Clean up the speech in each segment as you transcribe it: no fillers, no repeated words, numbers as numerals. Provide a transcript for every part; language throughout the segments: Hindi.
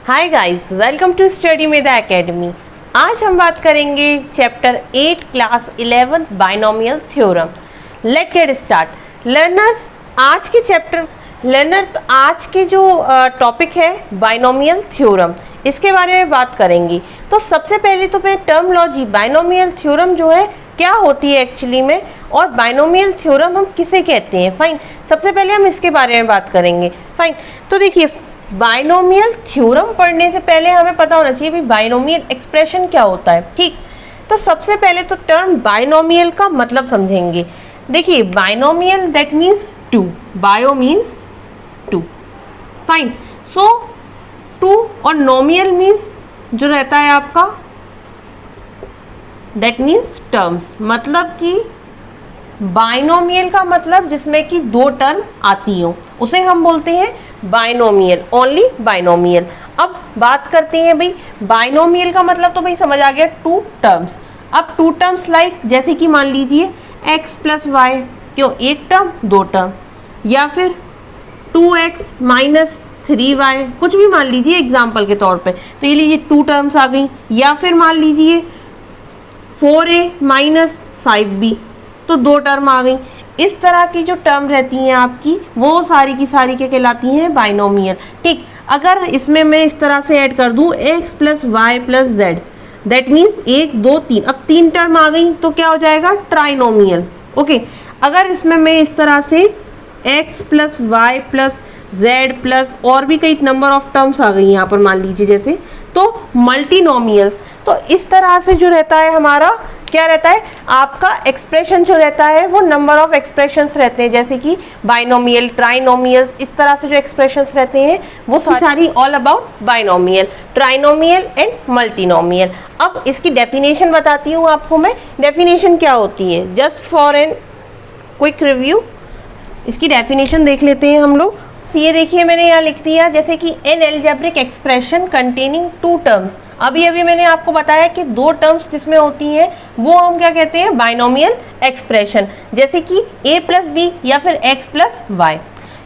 Hi guys, welcome to study Medha academy. आज हम बात करेंगे chapter 8 class 11 binomial theorem. Let get start. Learners आज के जो टॉपिक है बाइनोमियल थ्योरम, इसके बारे में बात करेंगे। तो सबसे पहले तो मैं टर्मोलॉजी बाइनोमियल थ्योरम जो है क्या होती है एक्चुअली में, और बाइनोमियल थ्योरम हम किसे कहते हैं। फाइन, सबसे पहले हम इसके बारे में बात करेंगे। फाइन, तो देखिए बाइनोमियल थ्योरम पढ़ने से पहले हमें पता होना चाहिए भी बाइनोमियल एक्सप्रेशन क्या होता है। ठीक, तो सबसे पहले तो टर्म बाइनोमियल का मतलब समझेंगे। देखिए binomial that means two, bio means two. Fine, so two और नोमियल मीन्स जो रहता है आपका दैट मीन्स टर्म्स, मतलब कि बाइनोमियल का मतलब जिसमें कि दो टर्म आती हो उसे हम बोलते हैं बाइनोमियल, ओनली बाइनोमियल। अब बात करते हैं भाई बाइनोमियल का मतलब तो भाई समझ आ गया, टू टर्म्स। अब टू टर्म्स लाइक जैसे कि मान लीजिए x प्लस वाई, क्यों एक टर्म दो टर्म, या फिर 2x माइनस 3y, कुछ भी मान लीजिए एग्जाम्पल के तौर पे। तो ये लीजिए टू टर्म्स आ गई, या फिर मान लीजिए 4a माइनस 5b, तो दो टर्म आ गई। इस तरह की जो टर्म रहती हैं आपकी वो सारी की सारी क्या कहलाती हैं, बाइनोमियल। ठीक, अगर इसमें मैं इस तरह से ऐड कर दूं x plus y plus z, that means 1 2 3, अब तीन टर्म आ गई तो क्या हो जाएगा, ट्राइनोमियल। ओके, अगर इसमें मैं इस तरह से x plus y plus z plus और भी कई नंबर ऑफ टर्म्स आ गई यहाँ पर मान लीजिए जैसे, तो मल्टीनोमियल्स। तो इस तरह से जो रहता है हमारा क्या रहता है, आपका एक्सप्रेशन जो रहता है वो नंबर ऑफ एक्सप्रेशंस रहते हैं, जैसे कि बाइनोमियल, ट्राइनोमियल्स, इस तरह से जो एक्सप्रेशंस रहते हैं वो सारी all about binomial, trinomial and multinomial. अब इसकी डेफिनेशन बताती हूँ आपको मैं, डेफिनेशन क्या होती है, just for an quick review इसकी डेफिनेशन देख लेते हैं हम लोग। ये देखिए मैंने यहाँ लिख दिया जैसे कि an algebraic expression containing two terms. अभी अभी मैंने आपको बताया कि दो टर्म्स जिसमें होती हैं वो हम क्या कहते हैं, बाइनोमियल एक्सप्रेशन, जैसे कि a प्लस बी या फिर x प्लस वाई।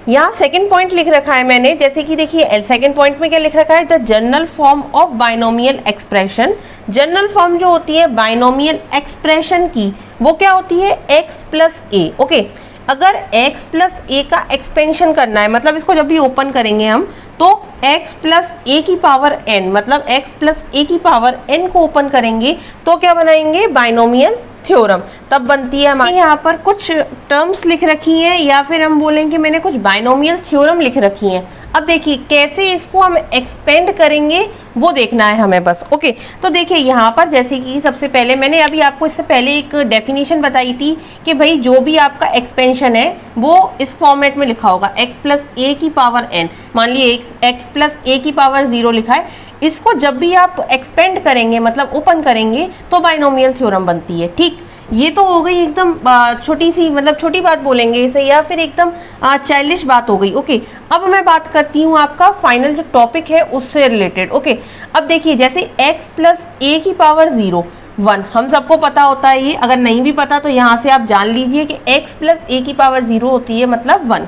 यहाँ सेकंड पॉइंट लिख रखा है मैंने, जैसे कि देखिए सेकंड पॉइंट में क्या लिख रखा है, the general form of binomial expression. General form जो होती है बाइनोमियल एक्सप्रेशन की वो क्या होती है, x प्लस a। ओके, अगर x प्लस a का एक्सपेंशन करना है, मतलब इसको जब भी ओपन करेंगे हम तो x प्लस a की पावर n, मतलब x प्लस a की पावर n को ओपन करेंगे तो क्या बनाएंगे, बाइनोमियल थ्योरम। तब बनती है हमारे यहाँ पर कुछ टर्म्स लिख रखी हैं, या फिर हम बोलेंगे मैंने कुछ बाइनोमियल थ्योरम लिख रखी हैं। अब देखिए कैसे इसको हम एक्सपेंड करेंगे वो देखना है हमें बस। ओके, तो देखिए यहाँ पर जैसे कि सबसे पहले मैंने अभी आपको इससे पहले एक डेफिनेशन बताई थी कि भाई जो भी आपका एक्सपेंशन है वो इस फॉर्मेट में लिखा होगा, x प्लस a की पावर n। मान लिए x प्लस a की पावर 0 लिखा है, इसको जब भी आप एक्सपेंड करेंगे मतलब ओपन करेंगे तो बाइनोमियल थ्योरम बनती है। ठीक, ये तो हो गई एकदम छोटी सी, मतलब छोटी बात बोलेंगे इसे, या फिर एकदम चाइल्डिश बात हो गई। ओके, अब मैं बात करती हूँ आपका फाइनल जो टॉपिक है उससे रिलेटेड। ओके, अब देखिए जैसे x प्लस a की पावर 0 1, हम सबको पता होता है ये, अगर नहीं भी पता तो यहाँ से आप जान लीजिए कि x प्लस a की पावर 0 होती है मतलब 1।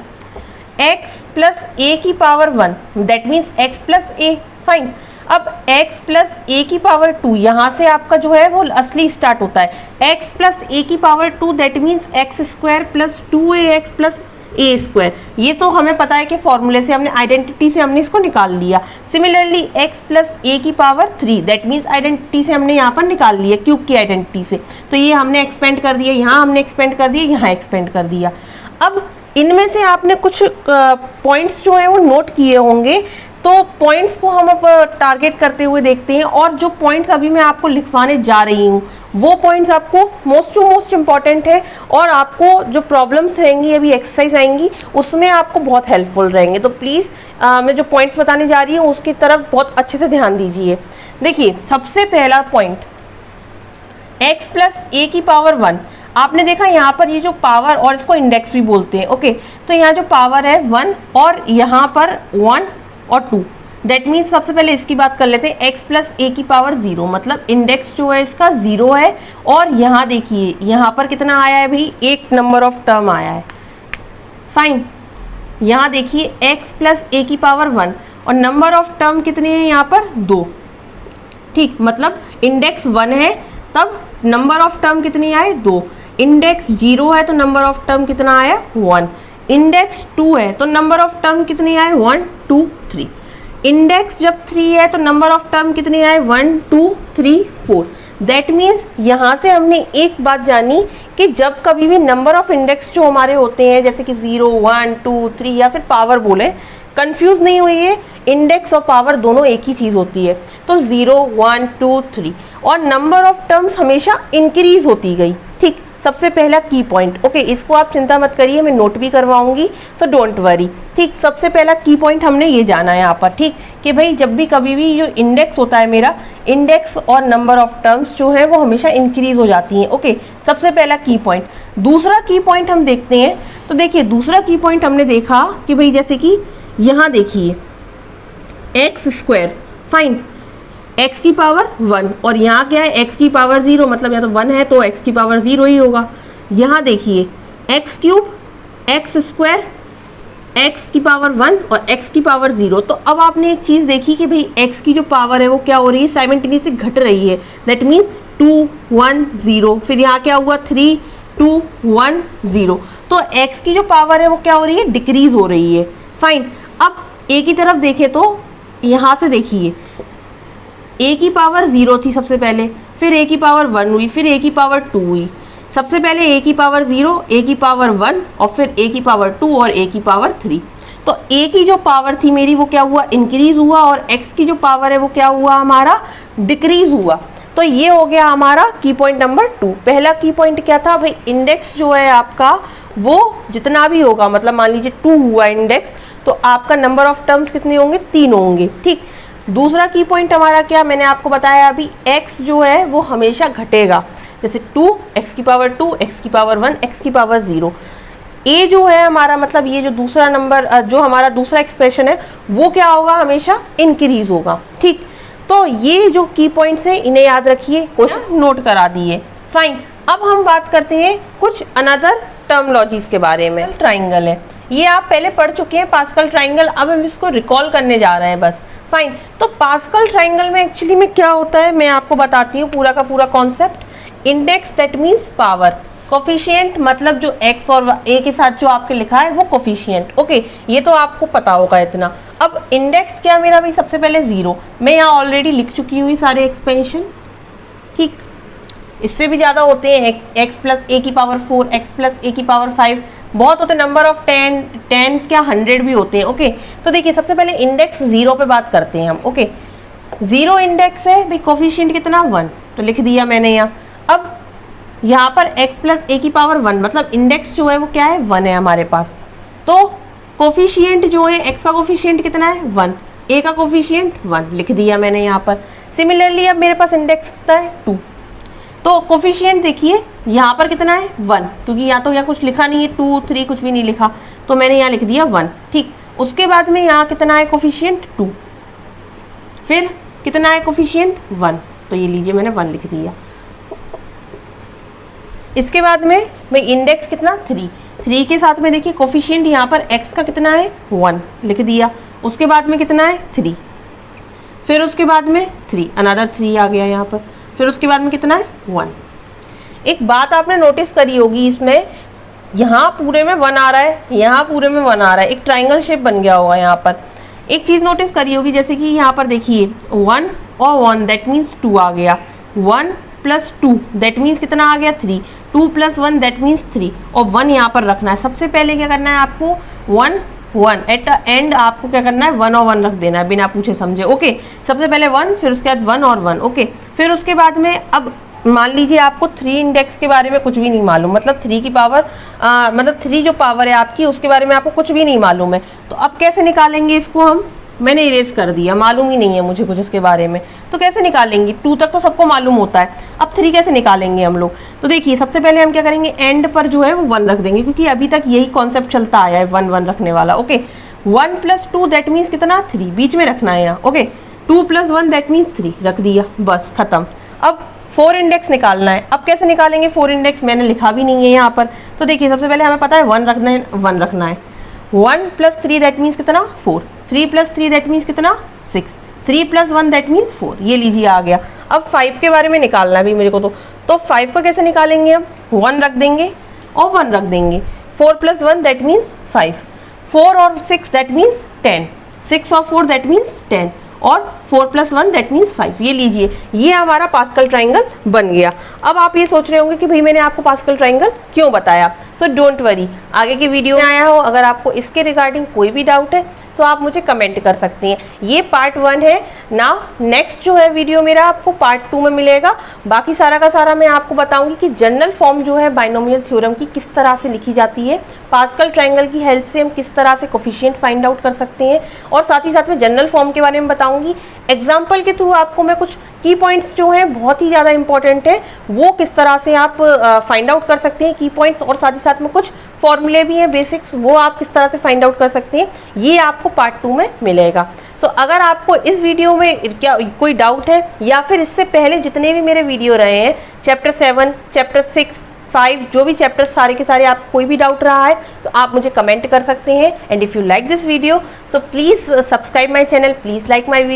x प्लस a की power 1 that means x plus a। Fine, अब x प्लस a की पावर 2, यहाँ से आपका जो है वो असली स्टार्ट होता है। x प्लस a की power 2 that means x square plus 2ax plus a square. ये तो हमें पता है कि फॉर्मूले से हमने, आइडेंटिटी से हमने इसको निकाल लिया। सिमिलरली x प्लस a की पावर 3 दैट मीन्स आइडेंटिटी से हमने यहाँ पर निकाल लिया, क्यूब की आइडेंटिटी से। तो ये हमने एक्सपेंड कर दिया, यहाँ हमने एक्सपेंड कर दिया, यहाँ एक्सपेंड कर दिया। अब इनमें से आपने कुछ पॉइंट्स जो है वो नोट किए होंगे, तो पॉइंट्स को हम अब टारगेट करते हुए देखते हैं। और जो पॉइंट्स अभी मैं आपको लिखवाने जा रही हूँ वो पॉइंट्स आपको मोस्ट इम्पॉर्टेंट है, और आपको जो प्रॉब्लम्स रहेंगी, अभी एक्सरसाइज आएंगी उसमें आपको बहुत हेल्पफुल रहेंगे। तो प्लीज़ मैं जो पॉइंट्स बताने जा रही हूँ उसकी तरफ बहुत अच्छे से ध्यान दीजिए। देखिए सबसे पहला पॉइंट, x प्लस a की पावर 1। आपने देखा यहाँ पर ये जो पावर, और इसको इंडेक्स भी बोलते हैं। ओके, तो यहाँ जो पावर है 1 और यहाँ पर 1 और 2, दैट मीन्स सबसे पहले इसकी बात कर लेते हैं, x प्लस a की पावर 0, मतलब इंडेक्स जो है इसका 0 है। और यहाँ देखिए यहाँ पर कितना आया है भाई, एक नंबर ऑफ टर्म आया है। फाइन, यहाँ देखिए x प्लस a की पावर 1 और नंबर ऑफ टर्म कितने हैं यहाँ पर 2। ठीक, मतलब इंडेक्स 1 है तब नंबर ऑफ टर्म कितनी आए 2, इंडेक्स 0 है तो नंबर ऑफ टर्म कितना आया 1, इंडेक्स 2 है तो नंबर ऑफ टर्म कितनी आए 1 2 3, इंडेक्स जब 3 है तो नंबर ऑफ टर्म कितनी आए 1 2 3 4। दैट मीन्स यहाँ से हमने एक बात जानी कि जब कभी भी नंबर ऑफ इंडेक्स जो हमारे होते हैं जैसे कि 0 1 2 3 या फिर पावर बोले, कंफ्यूज नहीं हुई है, इंडेक्स और पावर दोनों एक ही चीज़ होती है। तो 0 1 2 3 और नंबर ऑफ टर्म्स हमेशा इंक्रीज होती गई। ठीक, सबसे पहला की पॉइंट, ओके इसको आप चिंता मत करिए, मैं नोट भी करवाऊंगी तो डोंट वरी। ठीक, सबसे पहला की पॉइंट हमने ये जाना है यहाँ पर, ठीक, कि भाई जब भी कभी भी जो इंडेक्स होता है मेरा, इंडेक्स और नंबर ऑफ टर्म्स जो है वो हमेशा इंक्रीज हो जाती हैं। ओके, सबसे पहला की पॉइंट। दूसरा की पॉइंट हम देखते हैं, तो देखिए दूसरा की पॉइंट हमने देखा कि भाई जैसे कि यहाँ देखिए एक्स स्क्वायर, फाइन, x की पावर 1 और यहाँ क्या है x की पावर 0, मतलब या तो 1 है तो x की पावर 0 ही होगा। यहाँ देखिए x cube, x square, x की पावर 1 और x की पावर 0। तो अब आपने एक चीज़ देखी कि भाई x की जो पावर है वो क्या हो रही है, साइमल्टेनियसली घट रही है। दैट मीन्स 2 1 0, फिर यहाँ क्या हुआ 3 2 1 0। तो x की जो पावर है वो क्या हो रही है, डिक्रीज हो रही है। फाइन, अब a की तरफ देखें तो यहाँ से देखिए a की पावर 0 थी सबसे पहले, फिर a की पावर 1 हुई, फिर a की पावर 2 हुई। सबसे पहले a की पावर 0, a की पावर 1 और फिर a की पावर 2 और a की पावर 3। तो a की जो पावर थी मेरी वो क्या हुआ, इंक्रीज हुआ, और x की जो पावर है वो क्या हुआ हमारा, डिक्रीज हुआ। तो ये हो गया हमारा की पॉइंट नंबर 2। पहला की पॉइंट क्या था भाई, इंडेक्स जो है आपका वो जितना भी होगा, मतलब मान लीजिए 2 हुआ इंडेक्स, तो आपका नंबर ऑफ टर्म्स कितने होंगे, 3 होंगे। ठीक, दूसरा की पॉइंट हमारा क्या, मैंने आपको बताया अभी, x जो है वो हमेशा घटेगा, जैसे 2 x की पावर 2, x की पावर 1, x की पावर 0। a जो है हमारा, मतलब ये जो दूसरा नंबर जो हमारा दूसरा एक्सप्रेशन है वो क्या होगा, हमेशा इंक्रीज होगा। ठीक, तो ये जो की पॉइंट्स हैं इन्हें याद रखिए, क्वेश्चन नोट करा दिए। फाइन, अब हम बात करते हैं कुछ अनदर टर्मोलॉजीज के बारे में। ट्राइंगल है, ये आप पहले पढ़ चुके हैं पास्कल ट्राइंगल, अब हम इसको रिकॉल करने जा रहे हैं बस। फाइन, तो पास्कल ट्राइंगल में एक्चुअली में क्या होता है मैं आपको बताती हूँ पूरा का पूरा concept. Index that means power, coefficient मतलब जो x और a के साथ जो आपके लिखा है वो कोफिशिएंट। ओके, ये तो आपको पता होगा इतना। अब इंडेक्स क्या मेरा भाई, सबसे पहले 0, मैं यहाँ ऑलरेडी लिख चुकी हुई सारे एक्सपेंशन। ठीक, इससे भी ज़्यादा होते हैं, x प्लस a की पावर 4, x प्लस a की पावर 5, बहुत होते हैं, नंबर ऑफ 10 क्या 100 भी होते हैं। ओके, तो देखिए सबसे पहले इंडेक्स 0 पे बात करते हैं हम। ओके, 0 इंडेक्स है भाई, कोफिशिएंट कितना 1, तो लिख दिया मैंने यहाँ। अब यहाँ पर x प्लस a की पावर 1, मतलब इंडेक्स जो है वो क्या है 1 है हमारे पास, तो कोफिशिएंट जो है x का कोफिशिएंट कितना है 1, a का कोफिशिएंट 1, लिख दिया मैंने यहाँ पर। सिमिलरली अब मेरे पास इंडेक्स कितना है 2, तो कोफिशिएंट देखिए यहाँ पर कितना है 1, क्योंकि यहाँ तो यहाँ कुछ लिखा नहीं है, 2 3 कुछ भी नहीं लिखा, तो मैंने यहाँ लिख दिया 1। ठीक, उसके बाद में यहाँ कितना है कोफिशिएंट 2, फिर कितना है कोफिशिएंट 1, तो ये लीजिए मैंने 1 लिख दिया। इसके बाद में भाई इंडेक्स कितना 3 के साथ में देखिए कोफिशिएंट यहाँ पर x का कितना है 1, लिख दिया। उसके बाद में कितना है 3, फिर उसके बाद में 3, अनदर 3 आ गया यहाँ पर, फिर उसके बाद में कितना है 1। एक बात आपने नोटिस करी होगी इसमें, यहाँ पूरे में 1 आ रहा है, यहाँ पूरे में 1 आ रहा है, एक ट्राइंगल शेप बन गया होगा यहाँ पर। एक चीज़ नोटिस करी होगी, जैसे कि यहाँ पर देखिए 1 और 1 दैट मीन्स 2 आ गया, 1 प्लस 2 दैट मीन्स कितना आ गया 3, 2 प्लस 1 दैट मीन्स 3, और 1 यहाँ पर रखना है। सबसे पहले क्या करना है आपको 1 1 एट द एंड आपको क्या करना है 1 और 1 रख देना है बिना पूछे समझे। ओके, सबसे पहले 1, फिर उसके बाद 1 और 1। ओके, फिर उसके बाद में अब मान लीजिए आपको 3 इंडेक्स के बारे में कुछ भी नहीं मालूम, मतलब 3 की पावर मतलब 3 जो पावर है आपकी उसके बारे में आपको कुछ भी नहीं मालूम है, तो अब कैसे निकालेंगे इसको हम, मैंने इरेज कर दिया, मालूम ही नहीं है मुझे कुछ इसके बारे में, तो कैसे निकालेंगे, 2 तक तो सबको मालूम होता है, अब 3 कैसे निकालेंगे हम लोग। तो देखिए सबसे पहले हम क्या करेंगे, एंड पर जो है वो 1 रख देंगे, क्योंकि अभी तक यही कॉन्सेप्ट चलता आया है 1 1 रखने वाला। ओके, 1 प्लस 2 दैट मीन्स कितना 3, बीच में रखना है यहाँ। ओके, 2 प्लस 1 दैट मीन्स 3 रख दिया, बस खत्म। अब 4 इंडेक्स निकालना है, अब कैसे निकालेंगे 4 इंडेक्स, मैंने लिखा भी नहीं है यहाँ पर। तो देखिए सबसे पहले हमें पता है 1 रखना है, 1 रखना है, 1 प्लस 3 दैट मीन्स कितना 4, 3 + 3 दैट मीन्स कितना 6, 3 + 1 दैट मीन्स 4, ये लीजिए आ गया। अब 5 के बारे में निकालना भी मेरे को, तो 5 को कैसे निकालेंगे हम, 1 रख देंगे और 1 रख देंगे, 4 + 1 दैट मीन्स 5, 4 और 6 दैट मीन्स 10, 6 और 4 दैट मीन्स 10 और 4 + 1 दैट मीन्स 5। ये लीजिए, ये हमारा पास्कल ट्राइंगल बन गया। अब आप ये सोच रहे होंगे कि भाई मैंने आपको पास्कल ट्राइंगल क्यों बताया, सो डोंट वरी, आगे की वीडियो में आया हो, अगर आपको इसके रिगार्डिंग कोई भी डाउट है तो आप मुझे कमेंट कर सकती हैं। ये पार्ट 1 है ना, नेक्स्ट जो है वीडियो मेरा आपको पार्ट 2 में मिलेगा। बाकी सारा का सारा मैं आपको बताऊंगी कि जनरल फॉर्म जो है बाइनोमियल थ्योरम की किस तरह से लिखी जाती है, पास्कल ट्राइंगल की हेल्प से हम किस तरह से कोफिशिएंट फाइंड आउट कर सकते हैं, और साथ ही साथ में जनरल फॉर्म के बारे में बताऊंगी। एग्जाम्पल के थ्रू आपको मैं कुछ की पॉइंट्स जो हैं बहुत ही ज़्यादा इंपॉर्टेंट है, वो किस तरह से आप फाइंड आउट कर सकते हैं की पॉइंट्स, और साथ ही साथ में कुछ फॉर्मूले भी हैं बेसिक्स, वो आप किस तरह से फाइंड आउट कर सकते हैं, ये आपको पार्ट 2 में मिलेगा। सो अगर आपको इस वीडियो में क्या कोई डाउट है, या फिर इससे पहले जितने भी मेरे वीडियो रहे हैं, चैप्टर 7, चैप्टर 6, 5, जो भी चैप्टर्स सारे के सारे, आपको कोई भी डाउट रहा है तो आप मुझे कमेंट कर सकते हैं। And if you like this video so please subscribe my channel, please like my video.